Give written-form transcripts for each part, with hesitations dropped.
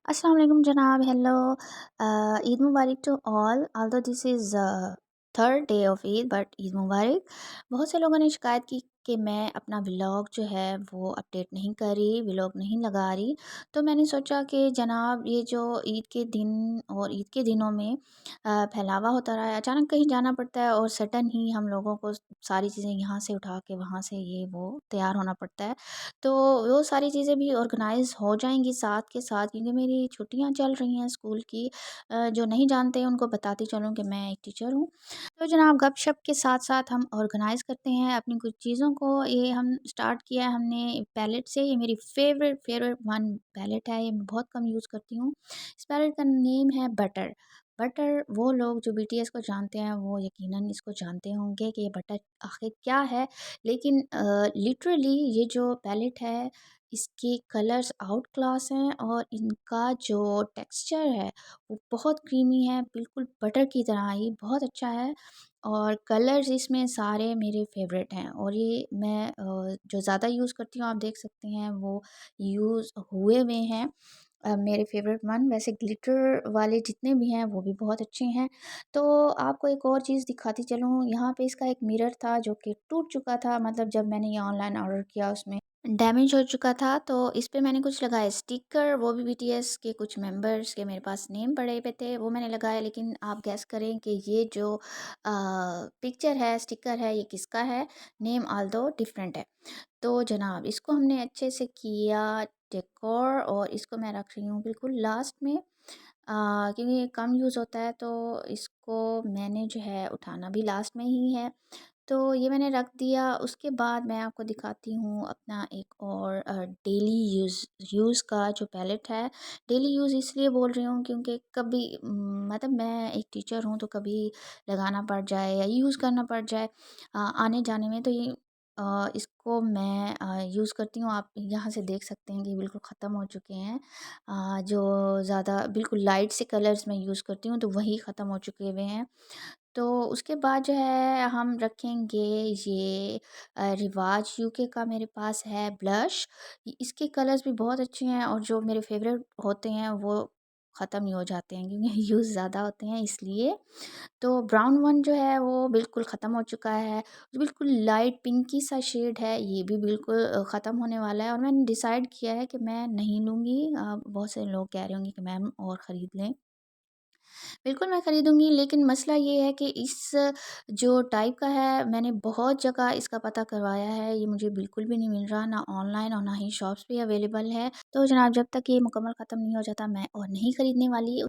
अस्सलाम वालेकुम जनाब, हेलो। ईद मुबारक to all. Although this is third day of Eid, but Eid मुबारक। बहुत से लोगों ने शिकायत की कि मैं अपना व्लॉग जो है वो अपडेट नहीं कर रही, व्लॉग नहीं लगा रही। तो मैंने सोचा कि जनाब ये जो ईद के दिन और ईद के दिनों में फैलावा होता रहा है, अचानक कहीं जाना पड़ता है और सडन ही हम लोगों को सारी चीज़ें यहाँ से उठा के वहाँ से ये वो तैयार होना पड़ता है। तो वो सारी चीज़ें भी ऑर्गेनाइज़ हो जाएँगी साथ के साथ, क्योंकि मेरी छुट्टियाँ चल रही हैं स्कूल की। जो नहीं जानते हैं उनको बताती चलूँ कि मैं एक टीचर हूँ। तो जनाब गप-शप के साथ-साथ हम ऑर्गेनाइज़ करते हैं अपनी कुछ चीज़ों को। ये हम स्टार्ट किया है हमने पैलेट से। ये मेरी फ़ेवरेट वन पैलेट है, ये मैं बहुत कम यूज़ करती हूँ। इस पैलेट का नेम है बटर। बटर, वो लोग जो बीटीएस को जानते हैं वो यकीनन इसको जानते होंगे कि ये बटर आखिर क्या है। लेकिन लिटरली ये जो पैलेट है, इसके कलर्स आउट क्लास हैं और इनका जो टेक्सचर है वो बहुत क्रीमी है, बिल्कुल बटर की तरह ही बहुत अच्छा है। और कलर्स इसमें सारे मेरे फेवरेट हैं और ये मैं जो ज़्यादा यूज़ करती हूँ, आप देख सकते हैं वो यूज़ हुए हुए हैं। मेरे फेवरेट वन, वैसे ग्लिटर वाले जितने भी हैं वो भी बहुत अच्छे हैं। तो आपको एक और चीज़ दिखाती चलूँ, यहाँ पे इसका एक मिरर था जो कि टूट चुका था, मतलब जब मैंने ये ऑनलाइन ऑर्डर किया उसमें डैमेज हो चुका था। तो इस पे मैंने कुछ लगाए स्टिकर, वो भी बीटीएस के कुछ मेंबर्स के मेरे पास नेम पड़े पे थे, वो मैंने लगाए। लेकिन आप गेस करें कि ये जो पिक्चर है, स्टिकर है, ये किसका है? नेम ऑल्दो डिफरेंट है। तो जनाब इसको हमने अच्छे से किया डेकोर, और इसको मैं रख रही हूँ बिल्कुल लास्ट में, क्योंकि ये कम यूज़ होता है तो इसको मैंने जो है उठाना भी लास्ट में ही है। तो ये मैंने रख दिया। उसके बाद मैं आपको दिखाती हूँ अपना एक और डेली यूज़ का जो पैलेट है। डेली यूज़ इसलिए बोल रही हूँ क्योंकि कभी मतलब मैं एक टीचर हूँ तो कभी लगाना पड़ जाए या यूज़ करना पड़ जाए आने जाने में, तो ये इसको मैं यूज़ करती हूँ। आप यहाँ से देख सकते हैं कि बिल्कुल ख़त्म हो चुके हैं। जो ज़्यादा बिल्कुल लाइट से कलर्स मैं यूज़ करती हूँ तो वही ख़त्म हो चुके हुए हैं। तो उसके बाद जो है हम रखेंगे ये रिवाज यूके का मेरे पास है ब्लश। इसके कलर्स भी बहुत अच्छे हैं और जो मेरे फेवरेट होते हैं वो ख़त्म ही हो जाते हैं क्योंकि यूज़ ज़्यादा होते हैं इसलिए। तो ब्राउन वन जो है वो बिल्कुल ख़त्म हो चुका है। जो बिल्कुल लाइट पिंकी सा शेड है ये भी बिल्कुल ख़त्म होने वाला है और मैंने डिसाइड किया है कि मैं नहीं लूँगी। बहुत से लोग कह रहे होंगे कि मैम और ख़रीद लें। बिल्कुल मैं खरीदूँगी, लेकिन मसला ये है कि इस जो टाइप का है, मैंने बहुत जगह इसका पता करवाया है, ये मुझे बिल्कुल भी नहीं मिल रहा, ना ऑनलाइन और ना ही शॉप्स पे अवेलेबल है। तो जनाब जब तक ये मुकम्मल ख़त्म नहीं हो जाता मैं और नहीं खरीदने वाली।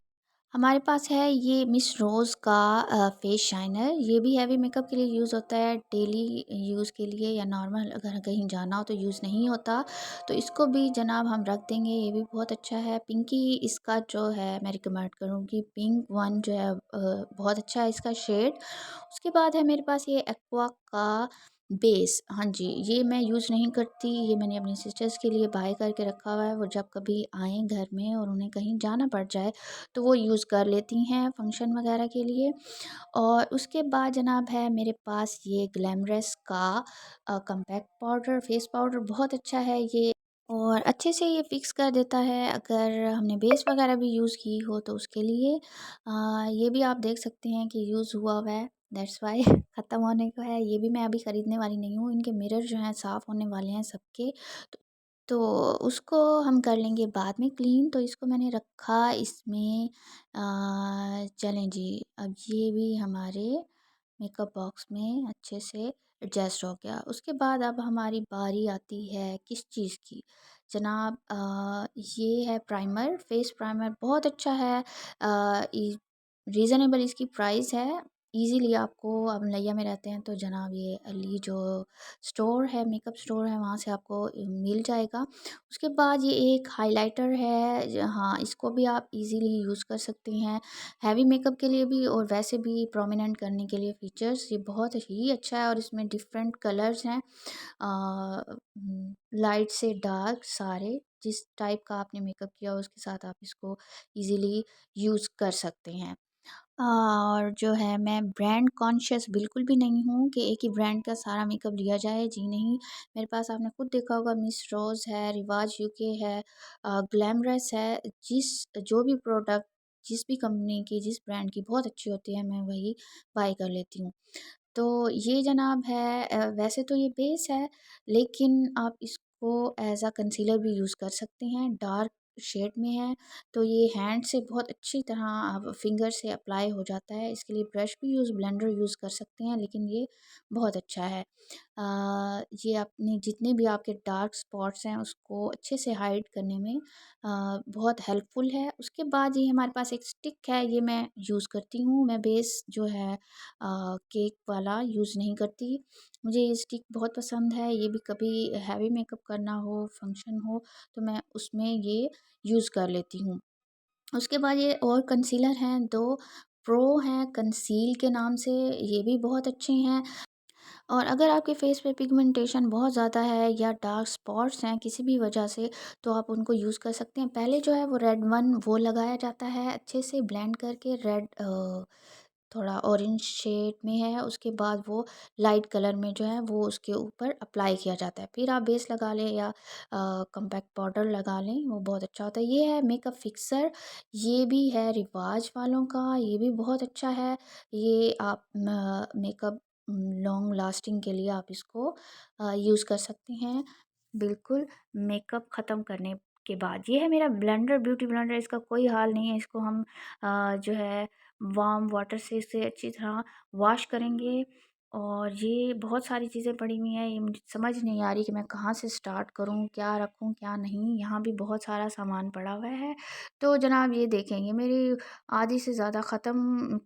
हमारे पास है ये मिस रोज़ का फेस शाइनर। ये भी हैवी मेकअप के लिए यूज़ होता है, डेली यूज़ के लिए या नॉर्मल अगर कहीं जाना हो तो यूज़ नहीं होता। तो इसको भी जनाब हम रख देंगे, ये भी बहुत अच्छा है। पिंकी इसका जो है मैं रिकमेंड करूँगी, पिंक वन जो है बहुत अच्छा है इसका शेड। उसके बाद है मेरे पास ये एक्वा का बेस। हाँ जी, ये मैं यूज़ नहीं करती, ये मैंने अपनी सिस्टर्स के लिए बाय करके रखा हुआ है। वो जब कभी आएँ घर में और उन्हें कहीं जाना पड़ जाए तो वो यूज़ कर लेती हैं फंक्शन वगैरह के लिए। और उसके बाद जनाब है मेरे पास ये ग्लैमरस का कॉम्पैक्ट पाउडर, फेस पाउडर बहुत अच्छा है ये, और अच्छे से ये फ़िक्स कर देता है अगर हमने बेस वगैरह भी यूज़ की हो तो उसके लिए। ये भी आप देख सकते हैं कि यूज़ हुआ हुआ है, दैट्स व्हाई ख़त्म होने को है। ये भी मैं अभी ख़रीदने वाली नहीं हूँ, इनके मिरर जो हैं साफ़ होने वाले हैं सबके। तो उसको हम कर लेंगे बाद में क्लीन। तो इसको मैंने रखा इसमें। चलें जी, अब ये भी हमारे मेकअप बॉक्स में अच्छे से एडजस्ट हो गया। उसके बाद अब हमारी बारी आती है किस चीज़ की? जनाब ये है प्राइमर, फेस प्राइमर बहुत अच्छा है। रीज़नेबल इसकी प्राइस है। ईज़िली आपको, आप मलैया में रहते हैं तो जनाब ये अली जो स्टोर है, मेकअप स्टोर है, वहाँ से आपको मिल जाएगा। उसके बाद ये एक हाइलाइटर है, हाँ इसको भी आप इजीली यूज़ कर सकते हैं, हैवी मेकअप के लिए भी और वैसे भी प्रोमिनेंट करने के लिए फीचर्स ये बहुत ही अच्छा है। और इसमें डिफरेंट कलर्स हैं, लाइट से डार्क सारे, जिस टाइप का आपने मेकअप किया हो उसके साथ आप इसको इजीली यूज़ कर सकते हैं। और जो है मैं ब्रांड कॉन्शियस बिल्कुल भी नहीं हूँ कि एक ही ब्रांड का सारा मेकअप लिया जाए, जी नहीं। मेरे पास आपने खुद देखा होगा मिस रोज़ है, रिवाज यूके है, ग्लैमरस है, जो भी प्रोडक्ट जिस भी कंपनी की, जिस ब्रांड की बहुत अच्छी होती है, मैं वही बाय कर लेती हूँ। तो ये जनाब है वैसे तो ये बेस है, लेकिन आप इसको एज़ अ कंसीलर भी यूज़ कर सकते हैं, डार्क शेड में है, तो ये हैंड से बहुत अच्छी तरह आप फिंगर से अप्लाई हो जाता है। इसके लिए ब्रश भी ब्लेंडर यूज़ कर सकते हैं, लेकिन ये बहुत अच्छा है। ये अपने जितने भी आपके डार्क स्पॉट्स हैं, उसको अच्छे से हाइड करने में बहुत हेल्पफुल है। उसके बाद ये हमारे पास एक स्टिक है, ये मैं यूज़ करती हूँ। मैं बेस जो है केक वाला यूज़ नहीं करती। मुझे ये स्टिक बहुत पसंद है, ये भी कभी हैवी मेकअप करना हो, फंक्शन हो, तो मैं उसमें ये यूज़ कर लेती हूँ। उसके बाद ये और कंसीलर हैं 2 प्रो हैं कंसील के नाम से, ये भी बहुत अच्छे हैं। और अगर आपके फेस पे पिगमेंटेशन बहुत ज़्यादा है या डार्क स्पॉट्स हैं किसी भी वजह से, तो आप उनको यूज़ कर सकते हैं। पहले जो है वो रेड वन वो लगाया जाता है अच्छे से ब्लेंड करके, रेड थोड़ा ऑरेंज शेड में है, उसके बाद वो लाइट कलर में जो है वो उसके ऊपर अप्लाई किया जाता है। फिर आप बेस लगा लें या कॉम्पैक्ट पाउडर लगा लें, वो बहुत अच्छा होता है। ये है मेकअप फिक्सर, ये भी है रिवाज वालों का, ये भी बहुत अच्छा है। ये आप मेकअप लॉन्ग लास्टिंग के लिए आप इसको यूज़ कर सकते हैं। बिल्कुल मेकअप ख़त्म करने के बाद ये है मेरा ब्लेंडर, ब्यूटी ब्लेंडर, इसका कोई हाल नहीं है। इसको हम जो है वार्म वाटर से इसे अच्छी तरह वॉश करेंगे। और ये बहुत सारी चीज़ें पड़ी हुई हैं, ये मुझे समझ नहीं आ रही कि मैं कहाँ से स्टार्ट करूँ, क्या रखूँ क्या नहीं। यहाँ भी बहुत सारा सामान पड़ा हुआ है। तो जनाब ये देखें, ये मेरी आधी से ज़्यादा ख़त्म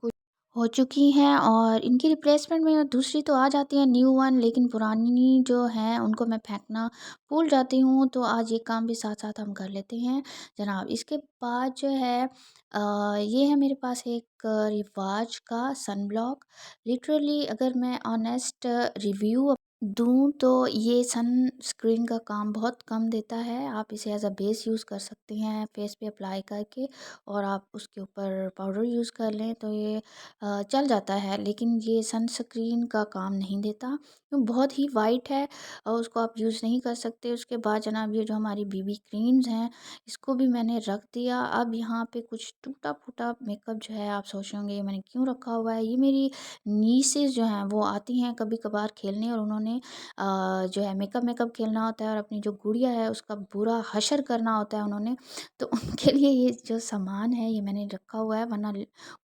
हो चुकी हैं, और इनकी रिप्लेसमेंट में दूसरी तो आ जाती है न्यू वन, लेकिन पुरानी जो हैं उनको मैं फेंकना भूल जाती हूँ। तो आज ये काम भी साथ साथ हम कर लेते हैं जनाब। इसके बाद जो है ये है मेरे पास एक रिवाज का सनब्लॉक। लिटरली अगर मैं ऑनेस्ट रिव्यू दूँ तो ये सनस्क्रीन का काम बहुत कम देता है। आप इसे एज़ अ बेस यूज़ कर सकते हैं फेस पे अप्लाई करके, और आप उसके ऊपर पाउडर यूज़ कर लें तो ये चल जाता है, लेकिन ये सनस्क्रीन का काम नहीं देता। तो बहुत ही वाइट है और उसको आप यूज़ नहीं कर सकते। उसके बाद जनाब ये जो हमारी बीबी क्रीम्स हैं, इसको भी मैंने रख दिया। अब यहाँ पे कुछ टूटा-फूटा मेकअप जो है, आप सोच रहे होंगे ये मैंने क्यों रखा हुआ है? ये मेरी नीसेज़ जो हैं वो आती हैं कभी-कभार खेलने, और उन्होंने जो है मेकअप खेलना होता है और अपनी जो गुड़िया है उसका बुरा हशर करना होता है उन्होंने। तो उनके लिए ये जो सामान है ये मैंने रखा हुआ है, वरना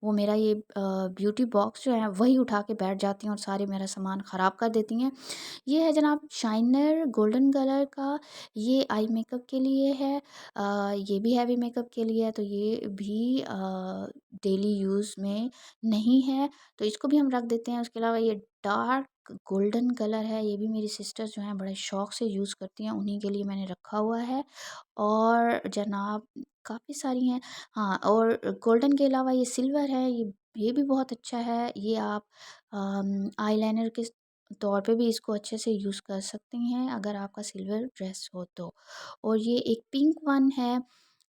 वो मेरा ये ब्यूटी बॉक्स जो है वही उठा के बैठ जाती हैं और सारे मेरा सामान ख़राब कर देती हैं। ये है जनाब शाइनर गोल्डन कलर का, ये आई मेकअप के लिए है। ये भी हैवी मेकअप के लिए है, तो ये भी डेली यूज़ में नहीं है, तो इसको भी हम रख देते हैं। उसके अलावा ये डार्क गोल्डन कलर है, ये भी मेरी सिस्टर्स जो हैं बड़े शौक से यूज़ करती हैं, उन्हीं के लिए मैंने रखा हुआ है। और जनाब काफ़ी सारी हैं। हाँ, और गोल्डन के अलावा ये सिल्वर है, ये भी बहुत अच्छा है। ये आप आईलाइनर के तौर पे भी इसको अच्छे से यूज़ कर सकती हैं, अगर आपका सिल्वर ड्रेस हो तो। और ये एक पिंक वन है,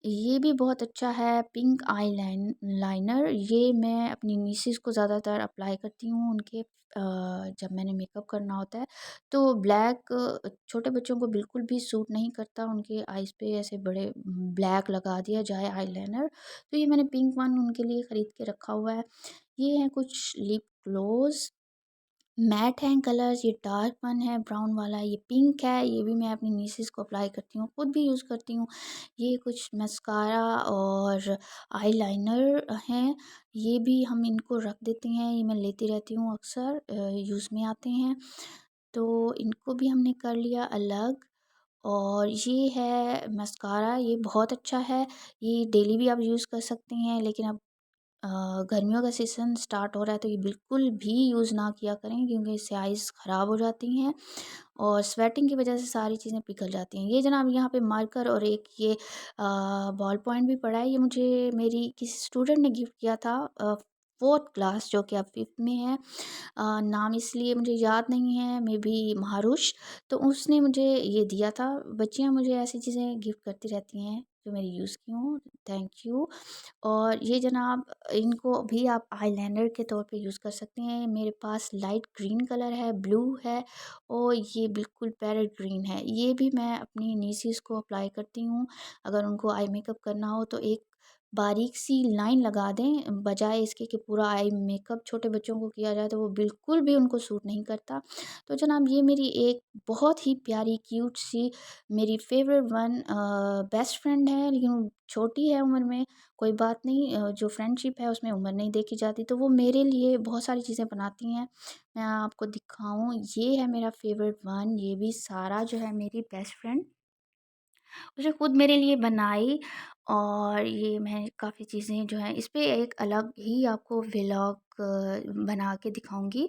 ये भी बहुत अच्छा है, पिंक लाइनर। ये मैं अपनी नीसेस को ज़्यादातर अप्लाई करती हूँ उनके जब मैंने मेकअप करना होता है। तो ब्लैक छोटे बच्चों को बिल्कुल भी सूट नहीं करता, उनके आइज़ पे ऐसे बड़े ब्लैक लगा दिया जाए आईलाइनर। तो ये मैंने पिंक वन उनके लिए ख़रीद के रखा हुआ है। ये हैं कुछ लिप ग्लोज़, मैट हैं कलर्स, ये डार्क वन है ब्राउन वाला, ये पिंक है, ये भी मैं अपनी नीसेस को अप्लाई करती हूँ, खुद भी यूज़ करती हूँ। ये कुछ मस्कारा और आईलाइनर हैं, ये भी हम इनको रख देते हैं, ये मैं लेती रहती हूँ अक्सर, यूज़ में आते हैं। तो इनको भी हमने कर लिया अलग। और ये है मस्कारा, ये बहुत अच्छा है, ये डेली भी आप यूज़ कर सकते हैं, लेकिन अब गर्मियों का सीज़न स्टार्ट हो रहा है तो ये बिल्कुल भी यूज़ ना किया करें, क्योंकि इससे आइज़ ख़राब हो जाती हैं और स्वेटिंग की वजह से सारी चीज़ें पिघल जाती हैं। ये जनाब यहाँ पे मार्कर और एक ये बॉल पॉइंट भी पड़ा है, ये मुझे मेरी किसी स्टूडेंट ने गिफ्ट किया था 4th क्लास, जो कि अब 5th में है। नाम इसलिए मुझे याद नहीं है, मे बी महारुष। तो उसने मुझे ये दिया था। बच्चियाँ मुझे ऐसी चीज़ें गिफ्ट करती रहती हैं। जो मेरी यूज़ की हूँ, थैंक यू। और ये जनाब, इनको भी आप आईलाइनर के तौर पे यूज़ कर सकते हैं। मेरे पास लाइट ग्रीन कलर है, ब्लू है और ये बिल्कुल पैरेट ग्रीन है। ये भी मैं अपनी नीसीज़ को अप्लाई करती हूँ। अगर उनको आई मेकअप करना हो तो एक बारीक सी लाइन लगा दें, बजाय इसके कि पूरा आई मेकअप छोटे बच्चों को किया जाए तो वो बिल्कुल भी उनको सूट नहीं करता। तो जनाब, ये मेरी एक बहुत ही प्यारी क्यूट सी मेरी फेवरेट बेस्ट फ्रेंड है, लेकिन वो छोटी है उम्र में। कोई बात नहीं, जो फ्रेंडशिप है उसमें उम्र नहीं देखी जाती। तो वो मेरे लिए बहुत सारी चीज़ें बनाती हैं। मैं आपको दिखाऊँ, ये है मेरा फेवरेट वन, ये भी सारा जो है मेरी बेस्ट फ्रेंड, उसने खुद मेरे लिए बनाई। और ये मैं काफ़ी चीज़ें जो हैं इस पे एक अलग ही आपको व्लॉग बना के दिखाऊँगी।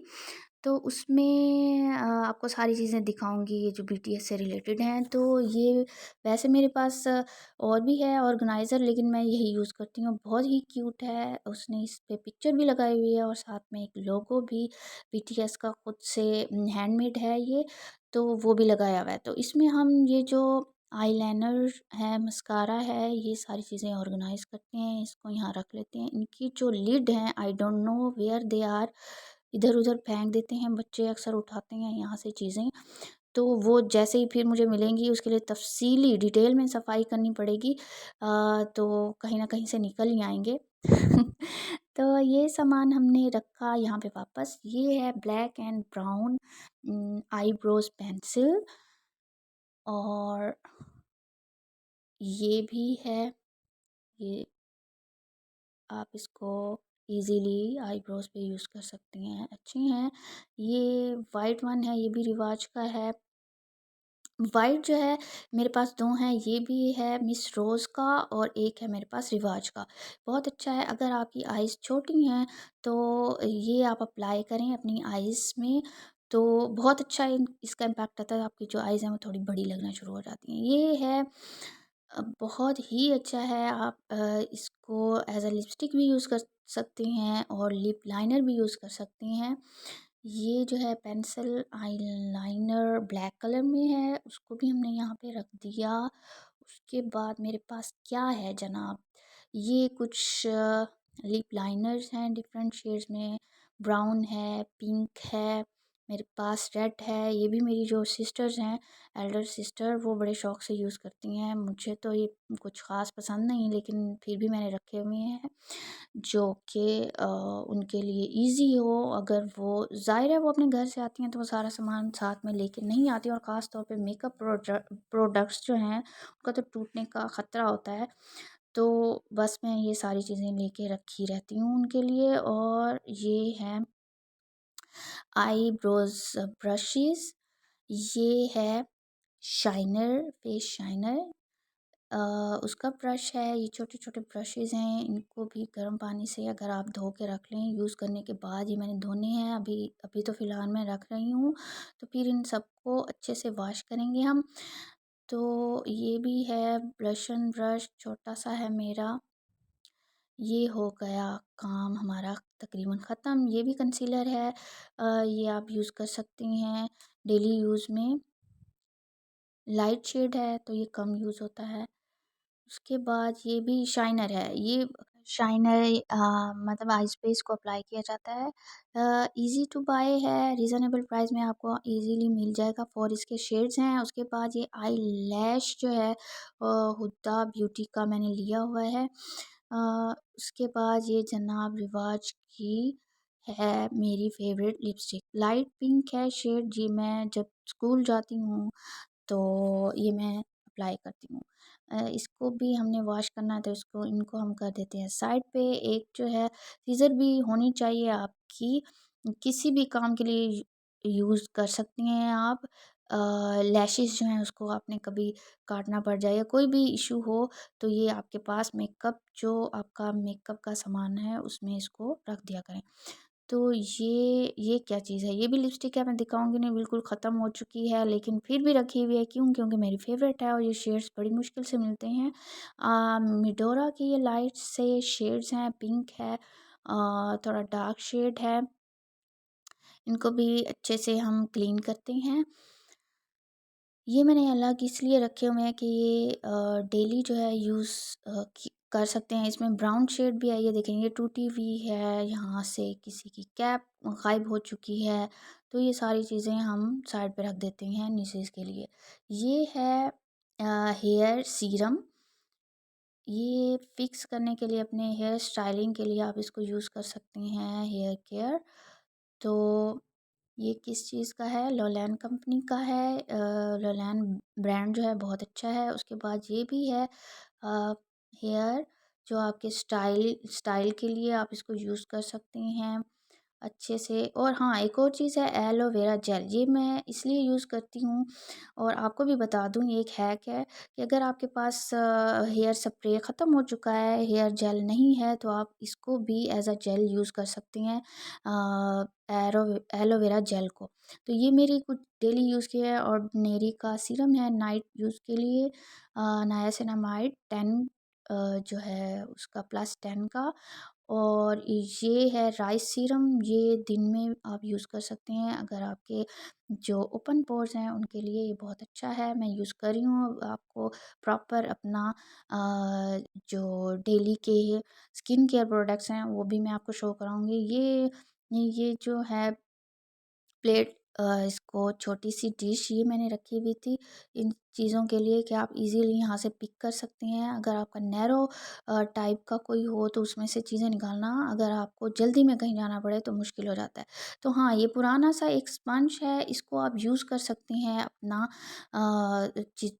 तो उसमें आपको सारी चीज़ें दिखाऊँगी ये जो बीटीएस से रिलेटेड हैं। तो ये वैसे मेरे पास और भी है ऑर्गेनाइज़र, लेकिन मैं यही यूज़ करती हूँ। बहुत ही क्यूट है, उसने इस पे पिक्चर भी लगाई हुई है और साथ में एक लोगो भी बीटीएस का खुद से हैंडमेड है ये, तो वो भी लगाया हुआ है। तो इसमें हम ये जो आईलाइनर है, मस्कारा है, ये सारी चीज़ें ऑर्गेनाइज़ करते हैं, इसको यहाँ रख लेते हैं। इनकी जो लिड हैं, I don't know where they are, इधर-उधर फेंक देते हैं बच्चे, अक्सर उठाते हैं यहाँ से चीज़ें। तो वो जैसे ही फिर मुझे मिलेंगी उसके लिए तफ़सीली डिटेल में सफाई करनी पड़ेगी, तो कहीं न कहीं से निकल ही आएँगे। तो ये सामान हमने रखा यहाँ पे वापस। ये है black and brown eyebrows pencil, और ये भी है। ये आप इसको इजीली आईब्रोज पे यूज़ कर सकती हैं, अच्छी हैं। ये वाइट वन है, ये भी रिवाज का है। वाइट जो है मेरे पास 2 हैं, ये भी है मिस रोज़ का और एक है मेरे पास रिवाज का। बहुत अच्छा है, अगर आपकी आइज़ छोटी हैं तो ये आप अप्लाई करें अपनी आइज़ में, तो बहुत अच्छा इसका इम्पैक्ट आता है। आपकी जो आइज़ हैं वो थोड़ी बड़ी लगना शुरू हो जाती हैं। ये है बहुत ही अच्छा है। आप इसको एज़ अ लिपस्टिक भी यूज़ कर सकती हैं और लिप लाइनर भी यूज़ कर सकती हैं। ये जो है पेंसिल आईलाइनर ब्लैक कलर में है, उसको भी हमने यहाँ पे रख दिया। उसके बाद मेरे पास क्या है जनाब, ये कुछ लिप लाइनर्स हैं डिफरेंट शेड्स में, ब्राउन है, पिंक है, मेरे पास रेड है। ये भी मेरी जो सिस्टर्स हैं, एल्डर सिस्टर, वो बड़े शौक से यूज़ करती हैं। मुझे तो ये कुछ ख़ास पसंद नहीं, लेकिन फिर भी मैंने रखे हुए हैं जो कि उनके लिए ईज़ी हो। अगर वो ज़ाहिर है वो अपने घर से आती हैं तो वो सारा सामान साथ में लेके नहीं आती, और ख़ास तौर पे मेकअप प्रोडक्ट्स जो हैं उनका तो टूटने का ख़तरा होता है। तो बस मैं ये सारी चीज़ें लेके रखी रहती हूँ उनके लिए। और ये है आईब्रोज़ ब्रशेज़, ये है शाइनर, फेस शाइनर, अ, उसका ब्रश है। ये छोटे-छोटे ब्रशेज़ हैं, इनको भी गर्म पानी से अगर आप धो के रख लें, यूज़ करने के बाद ये मैंने धोने हैं, अभी अभी तो फ़िलहाल मैं रख रही हूँ। तो फिर इन सबको अच्छे से वॉश करेंगे हम। तो ये भी है ब्लश एंड ब्रश, छोटा-सा है मेरा। ये हो गया काम हमारा तकरीबन ख़त्म। ये भी कंसीलर है, ये आप यूज़ कर सकती हैं डेली यूज़ में। लाइट शेड है तो ये कम यूज़ होता है। उसके बाद ये भी शाइनर है। ये शाइनर मतलब आइज़ पे इसको अप्लाई किया जाता है। ईज़ी टू बाय है, रीज़नेबल प्राइस में आपको ईज़िली मिल जाएगा। 4 इसके शेड्स हैं। उसके बाद ये आई लैश जो है हुड्डा ब्यूटी का मैंने लिया हुआ है। उसके बाद ये जनाब रिवाज की है मेरी फ़ेवरेट लिपस्टिक, लाइट पिंक है शेड। ये मैं जब स्कूल जाती हूँ तो ये मैं अप्लाई करती हूँ। इसको भी हमने वॉश करना है तो इसको इनको हम कर देते हैं साइड पे। एक जो है सीज़र भी होनी चाहिए आपकी, किसी भी काम के लिए यूज़ कर सकती हैं आप। लैशेज़ जो हैं उसको आपने कभी काटना पड़ जाए या कोई भी इश्यू हो, तो ये आपके पास मेकअप जो आपका मेकअप का सामान है उसमें इसको रख दिया करें। तो ये क्या चीज़ है? ये भी लिपस्टिक है, मैं दिखाऊँगी नहीं, बिल्कुल ख़त्म हो चुकी है, लेकिन फिर भी रखी हुई है। क्यों? क्योंकि मेरी फ़ेवरेट है और ये शेड्स बड़ी मुश्किल से मिलते हैं। मिडोरा की ये लाइट से शेड्स हैं, पिंक है, थोड़ा डार्क शेड है। इनको भी अच्छे से हम क्लीन करते हैं। ये मैंने अलग इसलिए रखे हुए हैं कि ये डेली जो है यूज़ कर सकते हैं। इसमें ब्राउन शेड भी है, ये देखें ये टूटी हुई है, यहाँ से किसी की कैप गायब हो चुकी है। तो ये सारी चीज़ें हम साइड पे रख देते हैं निसेस के लिए। ये है हेयर सीरम। ये फिक्स करने के लिए, अपने हेयर स्टाइलिंग के लिए आप इसको यूज़ कर सकते हैं, हेयर केयर। तो ये किस चीज़ का है? लोलैन कंपनी का है। लोलैन ब्रांड जो है बहुत अच्छा है। उसके बाद ये भी है हेयर, जो आपके स्टाइल स्टाइल के लिए आप इसको यूज़ कर सकते हैं अच्छे से। और हाँ, एक और चीज़ है एलोवेरा जेल, ये मैं इसलिए यूज़ करती हूँ और आपको भी बता दूँ, ये एक हैक है कि अगर आपके पास हेयर स्प्रे ख़त्म हो चुका है, हेयर जेल नहीं है, तो आप इसको भी एज़ अ जेल यूज़ कर सकते हैं, एरो एलोवेरा जेल को। तो ये मेरी कुछ डेली यूज़ की है। ऑर्डिनरी का सीरम है नाइट यूज़ के लिए, नायासिनामाइड 10 जो है उसका +10 का। और ये है राइस सीरम, ये दिन में आप यूज़ कर सकते हैं अगर आपके जो ओपन पोर्स हैं उनके लिए ये बहुत अच्छा है। मैं यूज़ कर रही हूँ। आपको प्रॉपर अपना जो डेली के स्किन केयर प्रोडक्ट्स हैं वो भी मैं आपको शो कराऊँगी। ये जो है प्लेट, इसको छोटी-सी डिश ये मैंने रखी हुई थी इन चीज़ों के लिए कि आप इज़िली यहाँ से पिक कर सकते हैं। अगर आपका नैरो टाइप का कोई हो तो उसमें से चीज़ें निकालना, अगर आपको जल्दी में कहीं जाना पड़े तो मुश्किल हो जाता है। तो हाँ, ये पुराना-सा एक स्पंज है, इसको आप यूज़ कर सकते हैं अपना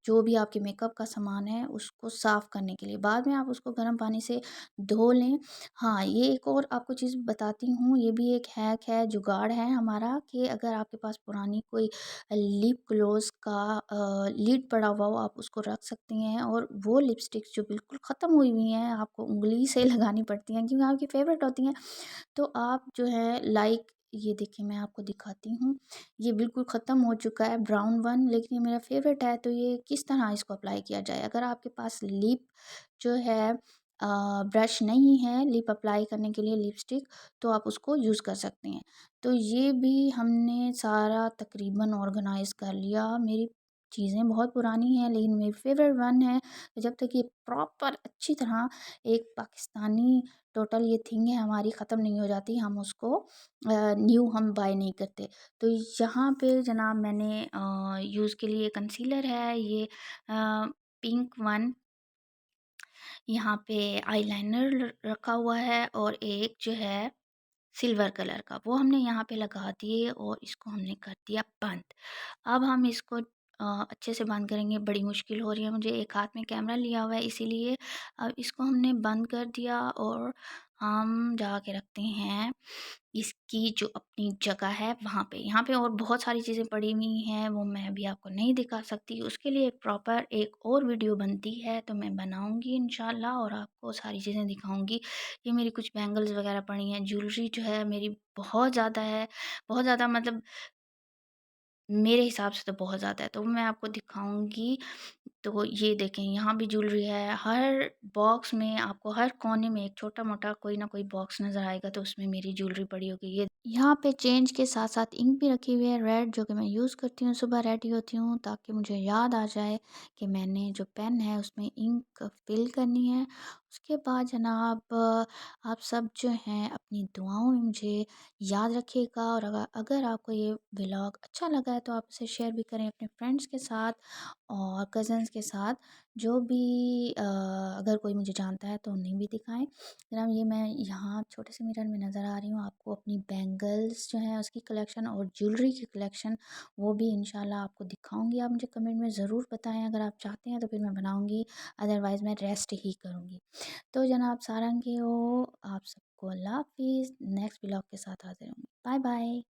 जो भी आपके मेकअप का सामान है उसको साफ़ करने के लिए। बाद में आप उसको गर्म पानी से धो लें। हाँ, ये एक और आपको चीज़ बताती हूँ, ये भी एक हैक है, जुगाड़ है हमारा कि अगर आपके पास पुरानी कोई लिप ग्लॉस का लिड पड़ा हुआ हो, आप उसको रख सकती हैं। और वो लिपस्टिक्स जो बिल्कुल ख़त्म हुई हुई हैं, आपको उँगली से लगानी पड़ती हैं क्योंकि आपकी फ़ेवरेट होती हैं, तो आप जो है लाइक ये देखिए मैं आपको दिखाती हूँ, ये बिल्कुल ख़त्म हो चुका है ब्राउन वन, लेकिन ये मेरा फ़ेवरेट है। तो ये किस तरह इसको अप्लाई किया जाए? अगर आपके पास लिप जो है ब्रश नहीं है लिप अप्लाई करने के लिए लिपस्टिक, तो आप उसको यूज़ कर सकते हैं। तो ये भी हमने सारा तकरीबन ऑर्गेनाइज़ कर लिया। मेरी चीज़ें बहुत पुरानी हैं लेकिन मेरी फ़ेवरेट वन है। तो जब तक ये प्रॉपर अच्छी तरह एक पाकिस्तानी टोटल ये थिंग है हमारी ख़त्म नहीं हो जाती, हम उसको न्यू हम बाय नहीं करते। तो यहाँ पे जनाब मैंने यूज़ के लिए कंसीलर है, ये पिंक वन, यहाँ पे आईलाइनर रखा हुआ है और एक जो है सिल्वर कलर का, वो हमने यहाँ पे लगा दिए और इसको हमने कर दिया बंद। अब हम इसको अच्छे से बंद करेंगे, बड़ी मुश्किल हो रही है मुझे, एक हाथ में कैमरा लिया हुआ है इसीलिए। अब इसको हमने बंद कर दिया और हम जाके रखते हैं इसकी जो अपनी जगह है वहाँ पे। यहाँ पे और बहुत सारी चीज़ें पड़ी हुई हैं, वो मैं अभी आपको नहीं दिखा सकती, उसके लिए प्रॉपर एक और वीडियो बनती है तो मैं बनाऊँगी इंशाल्लाह और आपको सारी चीज़ें दिखाऊँगी। ये मेरी कुछ बैंगल्स वगैरह पड़ी हैं, ज्वेलरी जो है मेरी बहुत ज़्यादा है, बहुत ज़्यादा मतलब मेरे हिसाब से तो बहुत ज़्यादा है, तो मैं आपको दिखाऊँगी। तो ये देखें यहाँ भी ज्वेलरी है, हर बॉक्स में आपको हर कोने में एक छोटा-मोटा कोई ना कोई बॉक्स नज़र आएगा तो उसमें मेरी ज्वेलरी पड़ी होगी। ये यहाँ पे चेंज के साथ-साथ इंक भी रखी हुई है रेड, जो कि मैं यूज़ करती हूँ, सुबह रेडी होती हूँ ताकि मुझे याद आ जाए कि मैंने जो पेन है उसमें इंक फ़िल करनी है। उसके बाद जनाब आप सब जो हैं अपनी दुआओं में मुझे याद रखिएगा। और अगर अगर आपको ये व्लॉग अच्छा लगा है तो आप इसे शेयर भी करें अपने फ्रेंड्स के साथ और कज़न्स के साथ, जो भी अगर कोई मुझे जानता है तो उन्हें भी दिखाएं। जनाब ये मैं यहाँ छोटे से मिरर में नज़र आ रही हूँ, आपको अपनी बैंगल्स जो है उसकी कलेक्शन और ज्वेलरी की कलेक्शन वो भी इंशाल्लाह आपको दिखाऊंगी। आप मुझे कमेंट में ज़रूर बताएं, अगर आप चाहते हैं तो फिर मैं बनाऊंगी, अदरवाइज़ मैं रेस्ट ही करूँगी। तो जनाब सारंगी हो, आप सबको अल्लाह हाफिज़। नेक्स्ट व्लॉग के साथ हाज़िर होंगी। Bye bye.